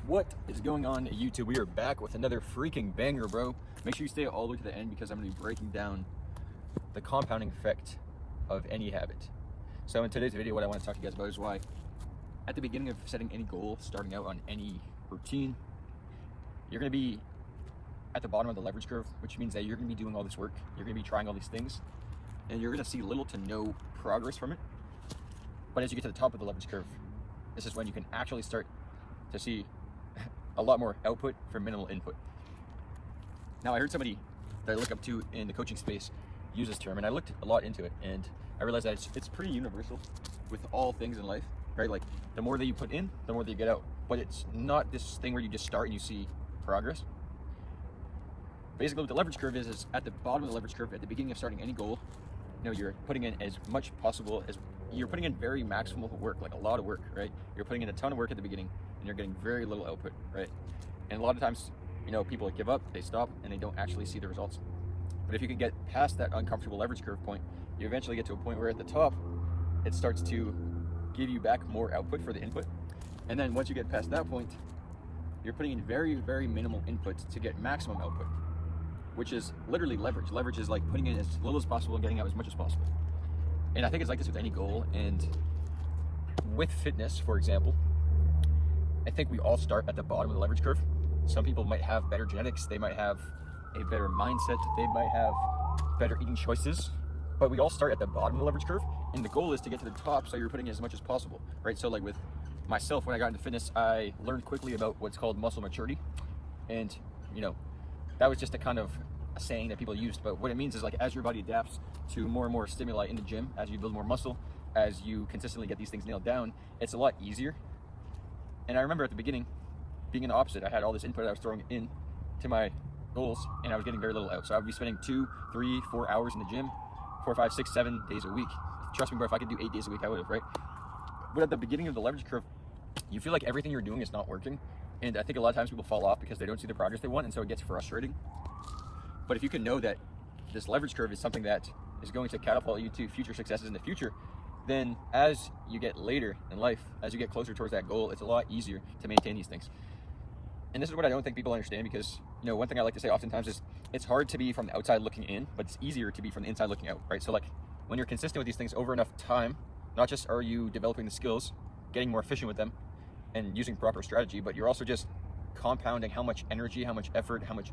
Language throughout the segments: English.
What is going on, YouTube? We are back with another freaking banger, bro. Make sure you stay all the way to the end because I'm going to be breaking down the compounding effect of any habit. So in today's video, what I want to talk to you guys about is why at the beginning of setting any goal, starting out on any routine, you're going to be at the bottom of the leverage curve, which means that you're going to be doing all this work, you're going to be trying all these things, and you're going to see little to no progress from it. But as you get to the top of the leverage curve, this is when you can actually start to see a lot more output for minimal input. Now, I heard somebody that I look up to in the coaching space use this term, and I looked a lot into it, and I realized that it's pretty universal with all things in life, right? Like, the more that you put in, the more that you get out. But it's not this thing where you just start and you see progress. Basically, what the leverage curve is at the bottom of the leverage curve, at the beginning of starting any goal, you know, you're putting in as much possible as you're putting in very maximal work, like a lot of work, right? You're putting in a ton of work at the beginning and you're getting very little output, right? And a lot of times, you know, people give up, they stop, and they don't actually see the results. But if you can get past that uncomfortable leverage curve point, you eventually get to a point where at the top, it starts to give you back more output for the input. And then once you get past that point, you're putting in very, very minimal input to get maximum output, which is literally leverage. Leverage is like putting in as little as possible and getting out as much as possible. And I think it's like this with any goal. And with fitness, for example, I think we all start at the bottom of the leverage curve. Some people might have better genetics, they might have a better mindset, they might have better eating choices, but we all start at the bottom of the leverage curve, and the goal is to get to the top, so you're putting in as much as possible, right? So like with myself, when I got into fitness, I learned quickly about what's called muscle maturity, and you know, that was just a kind of a saying that people used, but what it means is like as your body adapts to more and more stimuli in the gym, as you build more muscle, as you consistently get these things nailed down, it's a lot easier. And I remember at the beginning being in the opposite. I had all this input I was throwing in to my goals, and I was getting very little out. So I would be spending 2, 3, 4 hours in the gym, 4, 5, 6, 7 days a week. Trust me, bro, if I could do 8 days a week, I would have, right? But at the beginning of the leverage curve, you feel like everything you're doing is not working. And I think a lot of times people fall off because they don't see the progress they want, and so it gets frustrating. But if you can know that this leverage curve is something that is going to catapult you to future successes in the future, then as you get later in life, as you get closer towards that goal, it's a lot easier to maintain these things. And this is what I don't think people understand, because, you know, one thing I like to say oftentimes is it's hard to be from the outside looking in, but it's easier to be from the inside looking out, right? So like when you're consistent with these things over enough time, not just are you developing the skills, getting more efficient with them and using proper strategy, but you're also just compounding how much energy, how much effort, how much,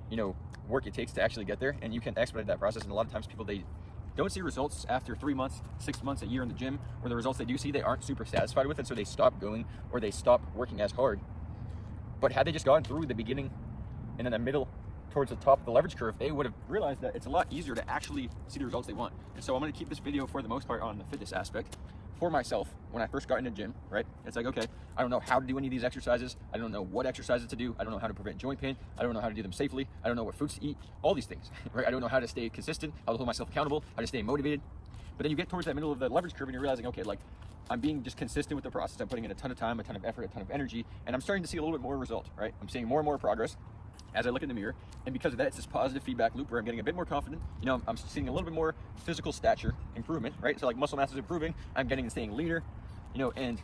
you know, work it takes to actually get there. And you can expedite that process. And a lot of times people, they don't see results after 3 months, 6 months, a year in the gym, or the results they do see, they aren't super satisfied with it, so they stop going or they stop working as hard. But had they just gone through the beginning and then the middle towards the top of the leverage curve, they would have realized that it's a lot easier to actually see the results they want. And so I'm going to keep this video for the most part on the fitness aspect. For myself, when I first got into gym, right, it's like, okay, I don't know how to do any of these exercises, I don't know what exercises to do, I don't know how to prevent joint pain, I don't know how to do them safely, I don't know what foods to eat, all these things, right? I don't know how to stay consistent, how to hold myself accountable, how to stay motivated. But then you get towards that middle of the leverage curve and you're realizing, okay, like, I'm being just consistent with the process, I'm putting in a ton of time, a ton of effort, a ton of energy, and I'm starting to see a little bit more result, right? I'm seeing more and more progress as I look in the mirror, and because of that, it's this positive feedback loop where I'm getting a bit more confident. You know, I'm seeing a little bit more physical stature improvement, right? So like muscle mass is improving, I'm getting and staying leaner, you know, and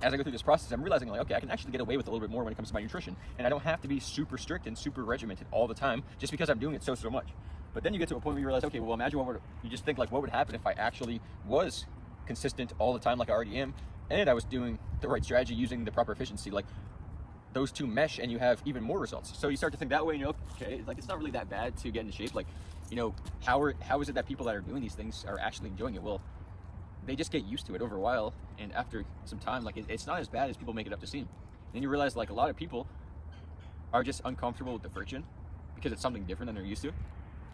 as I go through this process, I'm realizing like, okay, I can actually get away with a little bit more when it comes to my nutrition, and I don't have to be super strict and super regimented all the time just because I'm doing it so much. But then you get to a point where you realize, okay, well, imagine you just think like, what would happen if I actually was consistent all the time like I already am, and I was doing the right strategy, using the proper efficiency, like those two mesh and you have even more results. So you start to think that way, and you're okay, like it's not really that bad to get into shape. Like, you know, how is it that people that are doing these things are actually enjoying it? Well, they just get used to it over a while, and after some time, like it's not as bad as people make it up to seem. And then you realize like a lot of people are just uncomfortable with the friction because it's something different than they're used to.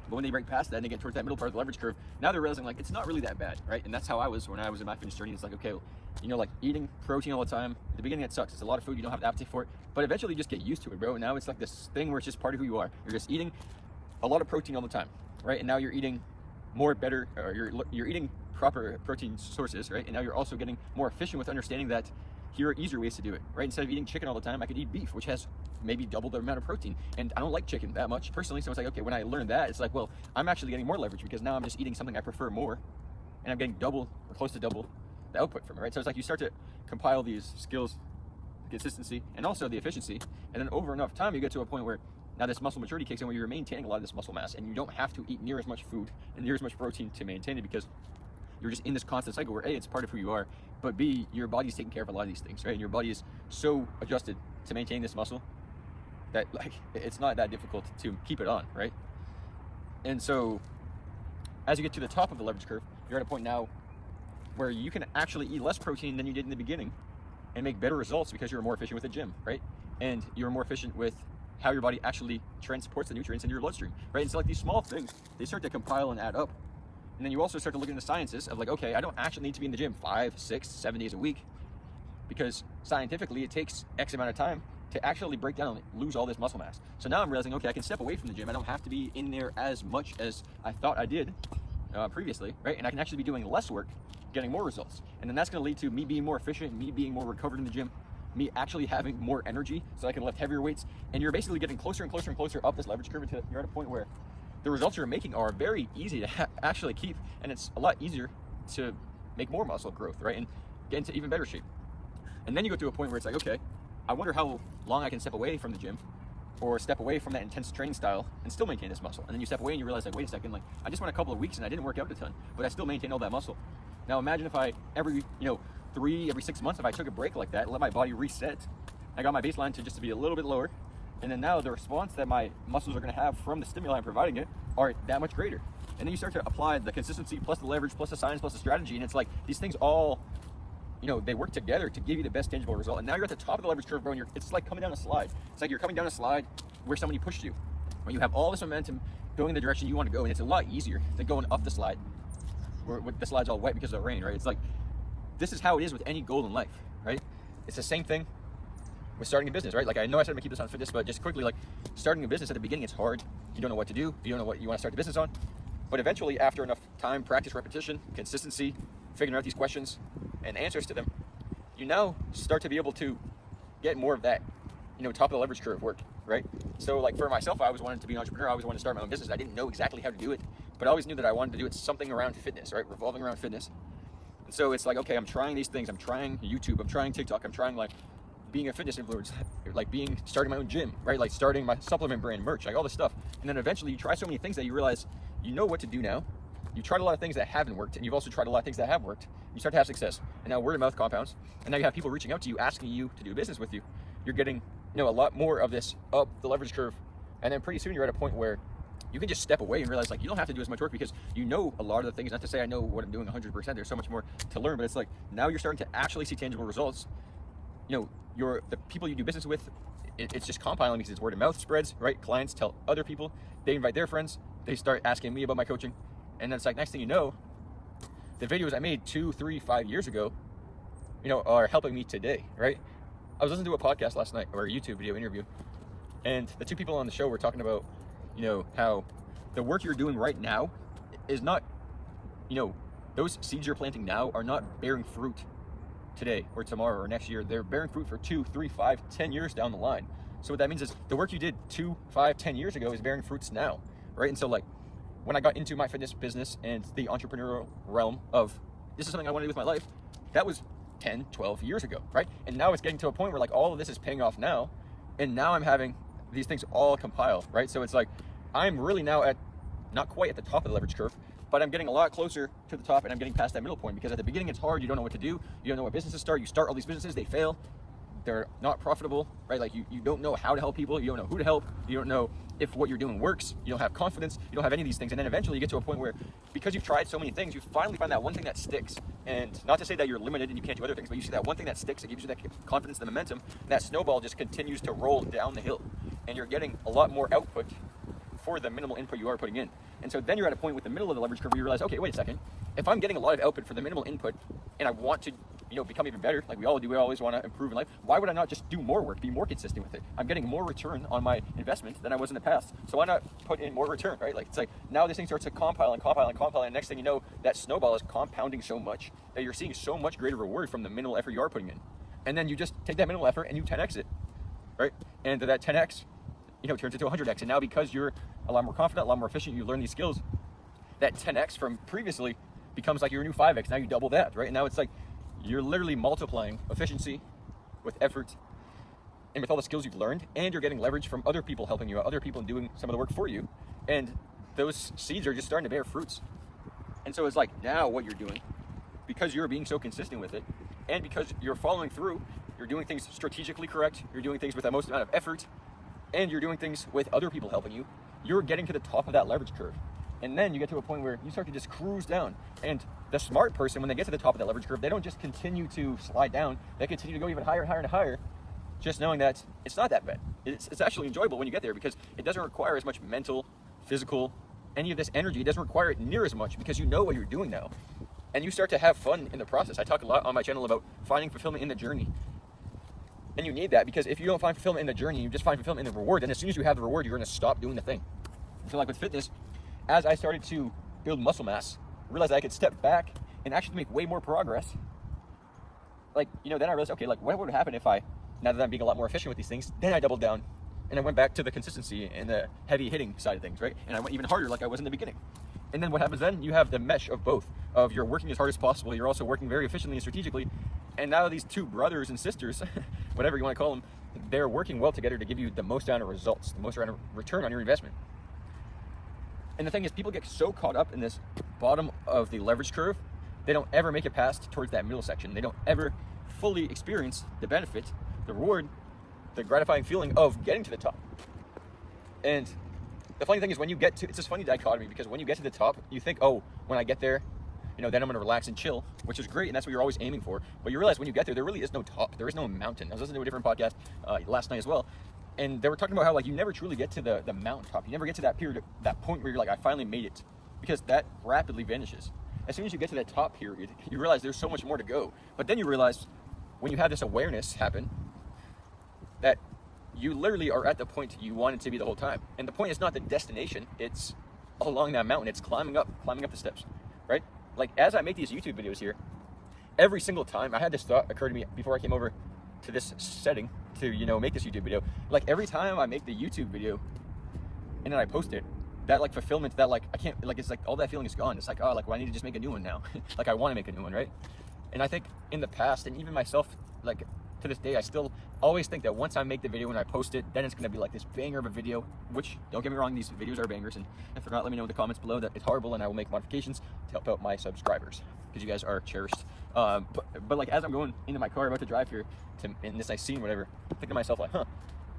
But when they break past that and they get towards that middle part of the leverage curve, now they're realizing like it's not really that bad, right? And that's how I was when I was in my fitness journey. It's like, okay, you know, like eating protein all the time, at the beginning it sucks. It's a lot of food, you don't have an appetite for it, but eventually you just get used to it, bro. And now it's like this thing where it's just part of who you are. You're just eating a lot of protein all the time, right? And now you're eating more better, or you're eating proper protein sources, right? And now you're also getting more efficient with understanding that here are easier ways to do it, right? Instead of eating chicken all the time, I could eat beef, which has maybe double the amount of protein. And I don't like chicken that much personally, so it's like, okay, when I learned that, it's like, well, I'm actually getting more leverage because now I'm just eating something I prefer more, and I'm getting double or close to double the output from it, right? So it's like you start to compile these skills consistency, and also the efficiency. And then over enough time, you get to a point where now this muscle maturity kicks in, where you're maintaining a lot of this muscle mass, and you don't have to eat near as much food and near as much protein to maintain it, because you're just in this constant cycle where A, it's part of who you are, but B, your body's taking care of a lot of these things, right? And your body is so adjusted to maintain this muscle that like it's not that difficult to keep it on, right? And so as you get to the top of the leverage curve, you're at a point now where you can actually eat less protein than you did in the beginning and make better results because you're more efficient with the gym, right? And you're more efficient with how your body actually transports the nutrients into your bloodstream, right? And so like these small things, they start to compile and add up. And then you also start to look into the sciences of like, okay, I don't actually need to be in the gym 5, 6, 7 days a week, because scientifically it takes X amount of time to actually break down and lose all this muscle mass. So now I'm realizing, okay, I can step away from the gym. I don't have to be in there as much as I thought I did previously, right? And I can actually be doing less work, getting more results. And then that's gonna lead to me being more efficient, me being more recovered in the gym, me actually having more energy so I can lift heavier weights. And you're basically getting closer and closer and closer up this leverage curve until you're at a point where the results you're making are very easy to actually keep, and it's a lot easier to make more muscle growth, right? And get into even better shape. And then you go to a point where it's like, okay, I wonder how long I can step away from the gym or step away from that intense training style and still maintain this muscle. And then you step away and you realize like, wait a second, like I just went a couple of weeks and I didn't work out a ton, but I still maintained all that muscle. Now imagine if I every 6 months, if I took a break like that, let my body reset, I got my baseline to just to be a little bit lower, and then now the response that my muscles are going to have from the stimuli I'm providing it are that much greater. And then you start to apply the consistency plus the leverage plus the science plus the strategy, and it's like these things all, they work together to give you the best tangible result. And now you're at the top of the leverage curve, bro, and it's like coming down a slide. It's like you're coming down a slide where somebody pushed you, when you have all this momentum going in the direction you want to go, and it's a lot easier than going up the slide where the slide's all wet because of the rain, right? It's like, this is how it is with any goal in life, right? It's the same thing with starting a business, right? Like I know I said I'm gonna keep this on fitness, but just quickly, like starting a business at the beginning, it's hard. You don't know what to do. You don't know what you want to start the business on. But eventually, after enough time, practice, repetition, consistency, figuring out these questions and answers to them, you now start to be able to get more of that, top of the leverage curve work, right? So like for myself, I always wanted to be an entrepreneur. I always wanted to start my own business. I didn't know exactly how to do it, but I always knew that I wanted to do it something around fitness, right? Revolving around fitness. And so it's like, okay, I'm trying these things. I'm trying YouTube. I'm trying TikTok. I'm trying like being a fitness influencer, like starting my own gym, right? Like starting my supplement brand, merch, like all this stuff. And then eventually you try so many things that you realize you know what to do now. You tried a lot of things that haven't worked, and you've also tried a lot of things that have worked. You start to have success, and now word of mouth compounds, and now you have people reaching out to you, asking you to do business with you. You're getting, a lot more of this up the leverage curve, and then pretty soon you're at a point where you can just step away and realize like you don't have to do as much work because you know a lot of the things. Not to say I know what I'm doing 100%. There's so much more to learn, but it's like now you're starting to actually see tangible results. The people you do business with, it's just compiling because it's word of mouth spreads, right? Clients tell other people, they invite their friends, they start asking me about my coaching, and then it's like next thing you know, the videos I made 2, 3, 5 years ago, are helping me today, right? I was listening to a podcast last night, or a YouTube video interview, and the two people on the show were talking about, how the work you're doing right now is not, those seeds you're planting now are not bearing fruit today or tomorrow or next year. They're bearing fruit for 2, 3, 5, 10 years down the line. So what that means is the work you did 2, 5, 10 years ago is bearing fruits now, right? And so like when I got into my fitness business and the entrepreneurial realm of this is something I want to do with my life, that was 10, 12 years ago, right? And now it's getting to a point where like all of this is paying off now, and now I'm having these things all compile, right? So it's like I'm really now at not quite at the top of the leverage curve, but I'm getting a lot closer to the top, and I'm getting past that middle point, because at the beginning it's hard. You don't know what to do. You don't know what businesses start. You start all these businesses, they fail. They're not profitable, right? Like you don't know how to help people. You don't know who to help. You don't know if what you're doing works. You don't have confidence. You don't have any of these things. And then eventually you get to a point where, because you've tried so many things, you finally find that one thing that sticks. And not to say that you're limited and you can't do other things, but you see that one thing that sticks, it gives you that confidence, the momentum, and that snowball just continues to roll down the hill. And you're getting a lot more output for the minimal input you are putting in. And so then you're at a point with the middle of the leverage curve where you realize, okay, wait a second. If I'm getting a lot of output for the minimal input and I want to, become even better, like we all do, we always want to improve in life, why would I not just do more work, be more consistent with it? I'm getting more return on my investment than I was in the past. So why not put in more return, right? Like it's like now this thing starts to compile and compile and compile, and next thing you know, that snowball is compounding so much that you're seeing so much greater reward from the minimal effort you are putting in. And then you just take that minimal effort and you 10x it, right? And that 10x, turns into 100x. And now because you're a lot more confident, a lot more efficient, you learn these skills, that 10x from previously becomes like your new 5x. Now you double that, right? And now it's like you're literally multiplying efficiency with effort and with all the skills you've learned, and you're getting leverage from other people helping you out, other people doing some of the work for you, and those seeds are just starting to bear fruits. And so it's like, now what you're doing, because you're being so consistent with it, and because you're following through, you're doing things strategically correct, you're doing things with the most amount of effort, and you're doing things with other people helping you, you're getting to the top of that leverage curve. And then you get to a point where you start to just cruise down. And the smart person, when they get to the top of that leverage curve, they don't just continue to slide down, they continue to go even higher and higher and higher, just knowing that it's not that bad. It's actually enjoyable when you get there, because it doesn't require as much mental, physical, any of this energy. It doesn't require it near as much, because you know what you're doing now. And you start to have fun in the process. I talk a lot on my channel about finding fulfillment in the journey. And you need that, because if you don't find fulfillment in the journey, you just find fulfillment in the reward, then as soon as you have the reward, you're gonna stop doing the thing. So like with fitness, as I started to build muscle mass, I realized I could step back and actually make way more progress. Like, then I realized, okay, like what would happen if now that I'm being a lot more efficient with these things, then I doubled down and I went back to the consistency and the heavy hitting side of things, right? And I went even harder like I was in the beginning. And then what happens then? You have the mesh of both, of you're working as hard as possible, you're also working very efficiently and strategically, and now these two brothers and sisters, whatever you want to call them, they're working well together to give you the most amount of results, the most amount of return on your investment. And the thing is, people get so caught up in this bottom of the leverage curve, they don't ever make it past towards that middle section. They don't ever fully experience the benefit, the reward, the gratifying feeling of getting to the top. And the funny thing is, when you get to, it's this funny dichotomy, because when you get to the top, you think, oh, when I get there, then I'm gonna relax and chill, which is great, and that's what you're always aiming for. But you realize when you get there really is no top, there is no mountain. I was listening to a different podcast last night as well, and they were talking about how like you never truly get to the mountaintop. You never get to that period, that point where you're like, I finally made it, because that rapidly vanishes. As soon as you get to that top period, you realize there's so much more to go. But then you realize, when you have this awareness happen, that you literally are at the point you wanted to be the whole time. And the point is not the destination, it's along that mountain, it's climbing up the steps, right? Like, as I make these YouTube videos here, every single time, I had this thought occur to me before I came over to this setting to, make this YouTube video. Like, every time I make the YouTube video and then I post it, that like fulfillment, that like, I can't, like, it's like all that feeling is gone. It's like, oh, like, well, I need to just make a new one now. Like, I want to make a new one, right? And I think in the past, and even myself, like, to this day, I still always think that once I make the video and I post it, then it's going to be like this banger of a video, which, don't get me wrong, these videos are bangers, and if they're not, let me know in the comments below that it's horrible, and I will make modifications to help out my subscribers, because you guys are cherished. But like, as I'm going into my car, about to drive here, in this nice scene, whatever, I think to myself, like,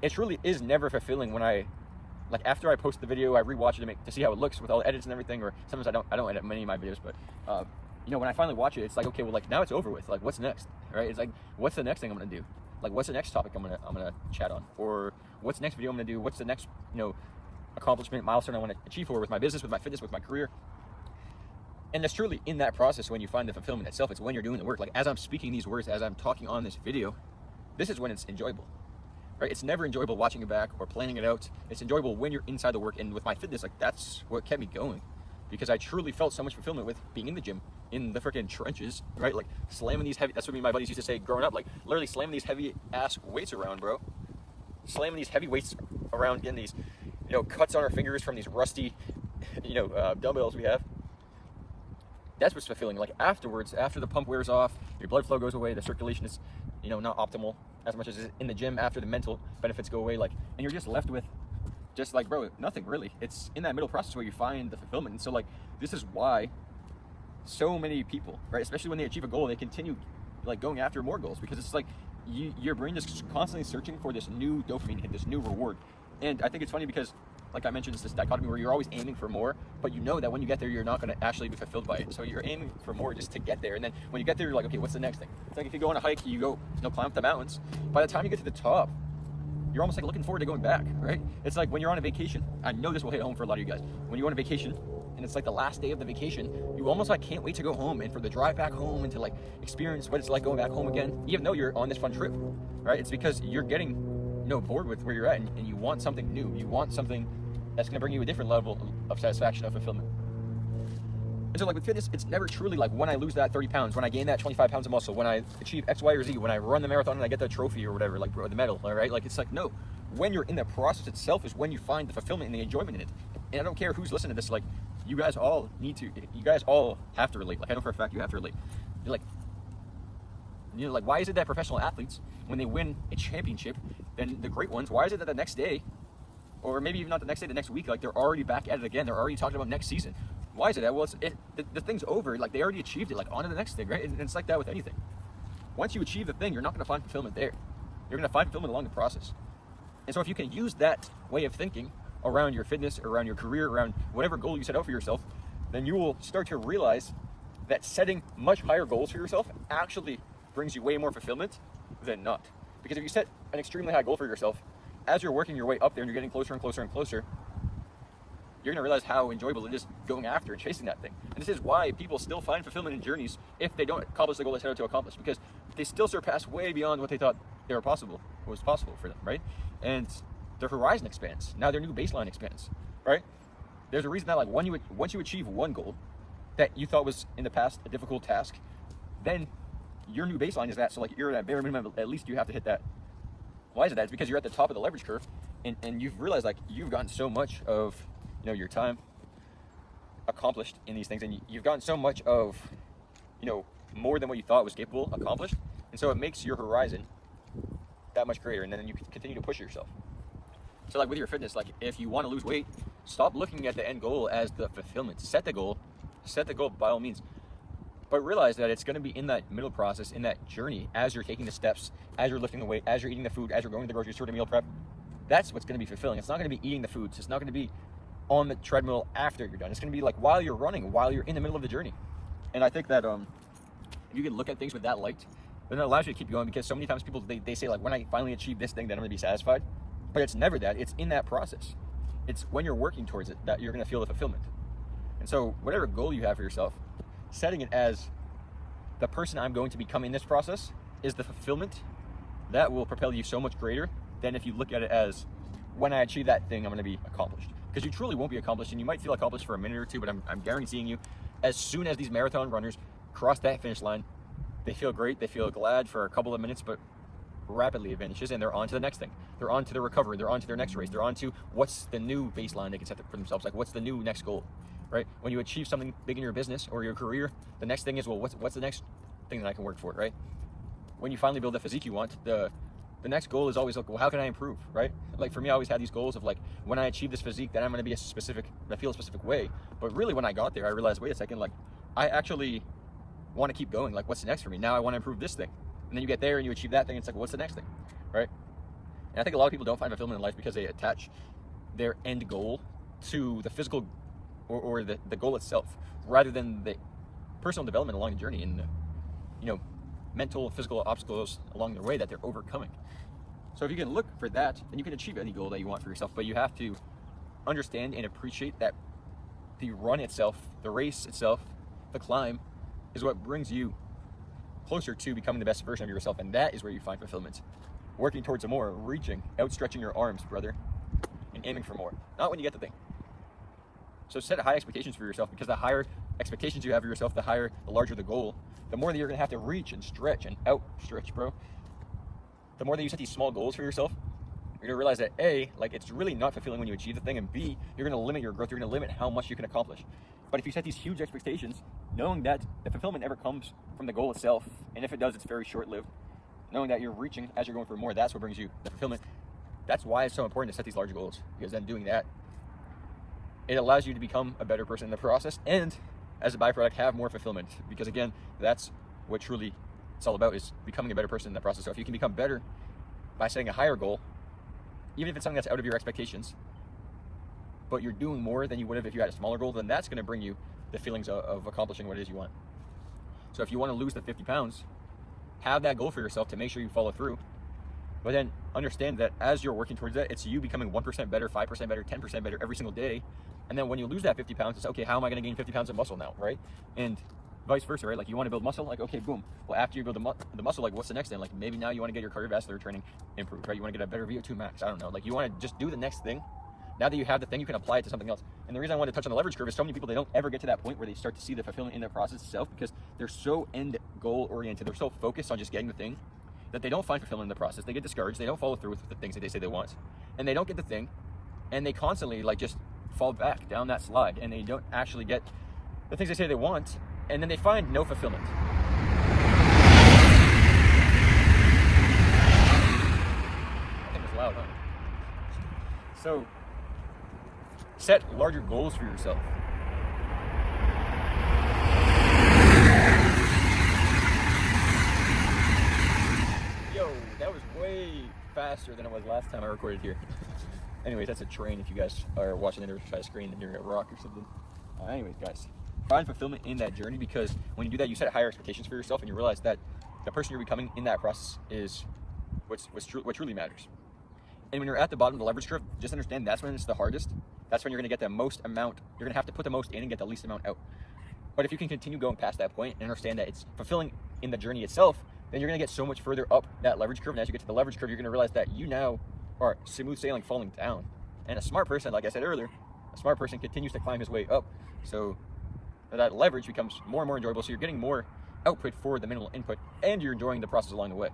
it truly is never fulfilling when like, after I post the video, I rewatch it to see how it looks with all the edits and everything, or sometimes I don't edit many of my videos, but when I finally watch it, it's like, okay, well, like, now it's over with. Like, what's next, right? It's like, what's the next thing I'm gonna do? Like, what's the next topic I'm gonna chat on? Or what's the next video I'm gonna do? What's the next, accomplishment, milestone I want to achieve with my business, with my fitness, with my career? And it's truly in that process when you find the fulfillment itself. It's when you're doing the work. Like, as I'm speaking these words, as I'm talking on this video, this is when it's enjoyable, right? It's never enjoyable watching it back or planning it out. It's enjoyable when you're inside the work. And with my fitness, like, that's what kept me going, because I truly felt so much fulfillment with being in the gym, in the freaking trenches, right? Like, slamming these heavy, that's what me and my buddies used to say growing up, like, literally slamming these heavy ass weights around, bro. Slamming these heavy weights around, getting these, cuts on our fingers from these rusty, dumbbells we have. That's what's fulfilling. Like, afterwards, after the pump wears off, your blood flow goes away, the circulation is, not optimal as much as is in the gym, after the mental benefits go away, like, and you're just left with just like, bro, nothing really. It's in that middle process where you find the fulfillment. And so, like, this is why so many people, right, especially when they achieve a goal, they continue like going after more goals, because it's like your brain is constantly searching for this new dopamine hit, this new reward. And I think it's funny because, like I mentioned, it's this dichotomy where you're always aiming for more, but you know that when you get there, you're not going to actually be fulfilled by it. So you're aiming for more just to get there. And then when you get there, you're like, okay, what's the next thing? It's like if you go on a hike, you go, climb up the mountains. By the time you get to the top, you're almost like looking forward to going back, right? It's like when you're on a vacation. I know this will hit home for a lot of you guys. When you're on a vacation and it's like the last day of the vacation, you almost like can't wait to go home and for the drive back home and to like experience what it's like going back home again, even though you're on this fun trip, right? It's because you're getting, bored with where you're at, and you want something new. You want something that's going to bring you a different level of satisfaction, of fulfillment. And so, like, with fitness, it's never truly like when I lose that 30 pounds, when I gain that 25 pounds of muscle, when I achieve X, Y, or Z, when I run the marathon and I get the trophy or whatever, like, the medal, all right? Like, it's like, no. When you're in the process itself is when you find the fulfillment and the enjoyment in it. And I don't care who's listening to this, like, you guys all have to relate. Like, I know for a fact you have to relate. You're like, why is it that professional athletes, when they win a championship, then the great ones, why is it that the next day, or maybe even not the next day, the next week, like they're already back at it again? They're already talking about next season. Why is it that? Well, the thing's over. Like they already achieved it. Like on to the next thing, right? And it's like that with anything. Once you achieve the thing, you're not going to find fulfillment there. You're going to find fulfillment along the process. And so if you can use that way of thinking around your fitness, around your career, around whatever goal you set out for yourself, then you will start to realize that setting much higher goals for yourself actually brings you way more fulfillment than not. Because if you set an extremely high goal for yourself, as you're working your way up there and you're getting closer and closer and closer, you're going to realize how enjoyable it is going after and chasing that thing. And this is why people still find fulfillment in journeys if they don't accomplish the goal they set out to accomplish, because they still surpass way beyond what they thought was possible for them, right? And their horizon expands. Now their new baseline expands, right? There's a reason that like once you achieve one goal that you thought was in the past a difficult task, then your new baseline is that. So like you're at bare minimum, at least you have to hit that. Why is it that? It's because you're at the top of the leverage curve, and you've realized like you've gotten so much of your time accomplished in these things, and you've gotten so much of more than what you thought was capable accomplished, and so it makes your horizon that much greater, and then you can continue to push yourself. So like with your fitness, like if you want to lose weight, stop looking at the end goal as the fulfillment. Set the goal by all means, but realize that it's going to be in that middle process, in that journey, as you're taking the steps, as you're lifting the weight, as you're eating the food, as you're going to the grocery store to meal prep. That's what's going to be fulfilling. It's not going to be eating the foods. It's not going to be on the treadmill after you're done. It's going to be like while you're running, while you're in the middle of the journey. And I think that if you can look at things with that light, then it allows you to keep going, because so many times people, they say like, when I finally achieve this thing, then I'm going to be satisfied. But it's never that. It's in that process. It's when you're working towards it that you're going to feel the fulfillment. And so whatever goal you have for yourself, setting it as the person I'm going to become in this process is the fulfillment that will propel you so much greater than if you look at it as, when I achieve that thing, I'm going to be accomplished. Because you truly won't be accomplished, and you might feel accomplished for a minute or two, but I'm guaranteeing you, as soon as these marathon runners cross that finish line, they feel great, they feel glad for a couple of minutes, but rapidly it vanishes, and they're on to the next thing. They're on to the recovery, they're on to their next race, they're on to what's the new baseline they can set for themselves, like what's the new next goal, right? When you achieve something big in your business or your career, the next thing is, well, what's the next thing that I can work for, right? When you finally build the physique you want, the next goal is always like, well, how can I improve, right? Like for me, I always had these goals of like, when I achieve this physique, then I'm going to be I feel a specific way. But really when I got there, I realized, wait a second, like I actually want to keep going. Like what's next for me? Now I want to improve this thing. And then you get there and you achieve that thing. It's like, what's the next thing, right? And I think a lot of people don't find fulfillment in life because they attach their end goal to the physical or the goal itself, rather than the personal development along the journey and mental, physical obstacles along the way that they're overcoming. So if you can look for that, then you can achieve any goal that you want for yourself. But you have to understand and appreciate that the run itself, the race itself, the climb is what brings you closer to becoming the best version of yourself. And that is where you find fulfillment. Working towards a more, reaching, outstretching your arms, brother, and aiming for more. Not when you get the thing. So set high expectations for yourself, because the higher expectations you have of yourself, the larger the goal, the more that you're going to have to reach and stretch and outstretch, bro. The more that you set these small goals for yourself, you're going to realize that A, like it's really not fulfilling when you achieve the thing, and B, you're going to limit your growth, you're going to limit how much you can accomplish. But if you set these huge expectations, knowing that the fulfillment never comes from the goal itself, and if it does, it's very short-lived, knowing that you're reaching as you're going for more, that's what brings you the fulfillment. That's why it's so important to set these large goals, because then doing that, it allows you to become a better person in the process, and as a byproduct, have more fulfillment. Because again, that's what truly it's all about, is becoming a better person in that process. So if you can become better by setting a higher goal, even if it's something that's out of your expectations, but you're doing more than you would have if you had a smaller goal, then that's going to bring you the feelings of accomplishing what it is you want. So if you want to lose the 50 pounds, have that goal for yourself to make sure you follow through. But then understand that as you're working towards that, it's you becoming 1% better, 5% better, 10% better every single day. And then when you lose that 50 pounds, it's okay, how am I going to gain 50 pounds of muscle now, right? And vice versa, right? Like you want to build muscle, like, okay, boom. Well, after you build the muscle, like what's the next thing? Like maybe now you want to get your cardiovascular training improved, right? You want to get a better VO2 max. I don't know. Like you want to just do the next thing. Now that you have the thing, you can apply it to something else. And the reason I want to touch on the leverage curve is so many people, they don't ever get to that point where they start to see the fulfillment in their process itself, because they're so end goal oriented. They're so focused on just getting the thing that they don't find fulfillment in the process. They get discouraged. They don't follow through with the things that they say they want, and they don't get the thing, and they constantly like just fall back down that slide, and they don't actually get the things they say they want, and then they find no fulfillment. I think loud, huh? So, set larger goals for yourself. Yo, that was way faster than it was last time I recorded here. Anyways, that's a train if you guys are watching it by a screen and you're a rock or something. Anyways, guys, find fulfillment in that journey, because when you do that, you set higher expectations for yourself and you realize that the person you're becoming in that process is what truly matters. And when you're at the bottom of the leverage curve, just understand that's when it's the hardest. That's when you're going to get the most amount. You're going to have to put the most in and get the least amount out. But if you can continue going past that point and understand that it's fulfilling in the journey itself, then you're going to get so much further up that leverage curve. And as you get to the leverage curve, you're going to realize that you now are smooth sailing falling down. And a smart person, like I said earlier, a smart person continues to climb his way up. So that leverage becomes more and more enjoyable. So you're getting more output for the minimal input, and you're enjoying the process along the way.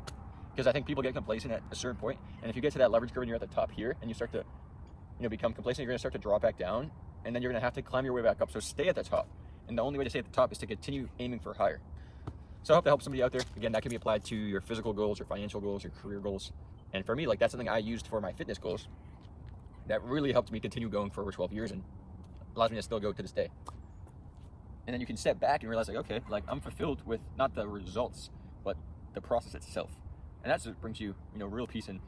Because I think people get complacent at a certain point, and if you get to that leverage curve and you're at the top here and you start to become complacent, you're going to start to drop back down, and then you're going to have to climb your way back up. So stay at the top, and the only way to stay at the top is to continue aiming for higher. So I hope that helps somebody out there. Again, that can be applied to your physical goals, your financial goals, your career goals. And for me, like, that's something I used for my fitness goals that really helped me continue going for over 12 years and allows me to still go to this day. And then you can step back and realize, like, okay, like, I'm fulfilled with not the results, but the process itself. And that's what brings you, real peace and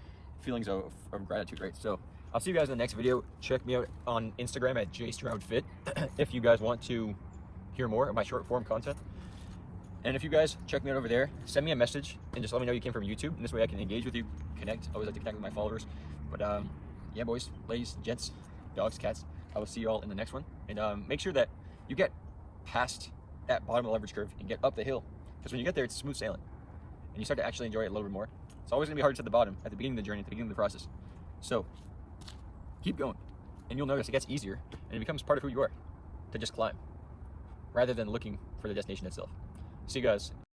feelings of gratitude, right? So I'll see you guys in the next video. Check me out on Instagram at JStroudFit if you guys want to hear more of my short form content. And if you guys check me out over there, send me a message and just let me know you came from YouTube. And this way I can engage with you, connect. I always like to connect with my followers. But yeah, boys, ladies, gents, dogs, cats, I will see you all in the next one. And make sure that you get past that bottom of the leverage curve and get up the hill. Because when you get there, it's smooth sailing. And you start to actually enjoy it a little bit more. It's always going to be hardest at the bottom, at the beginning of the journey, at the beginning of the process. So keep going. And you'll notice it gets easier. And it becomes part of who you are to just climb, rather than looking for the destination itself. See you guys.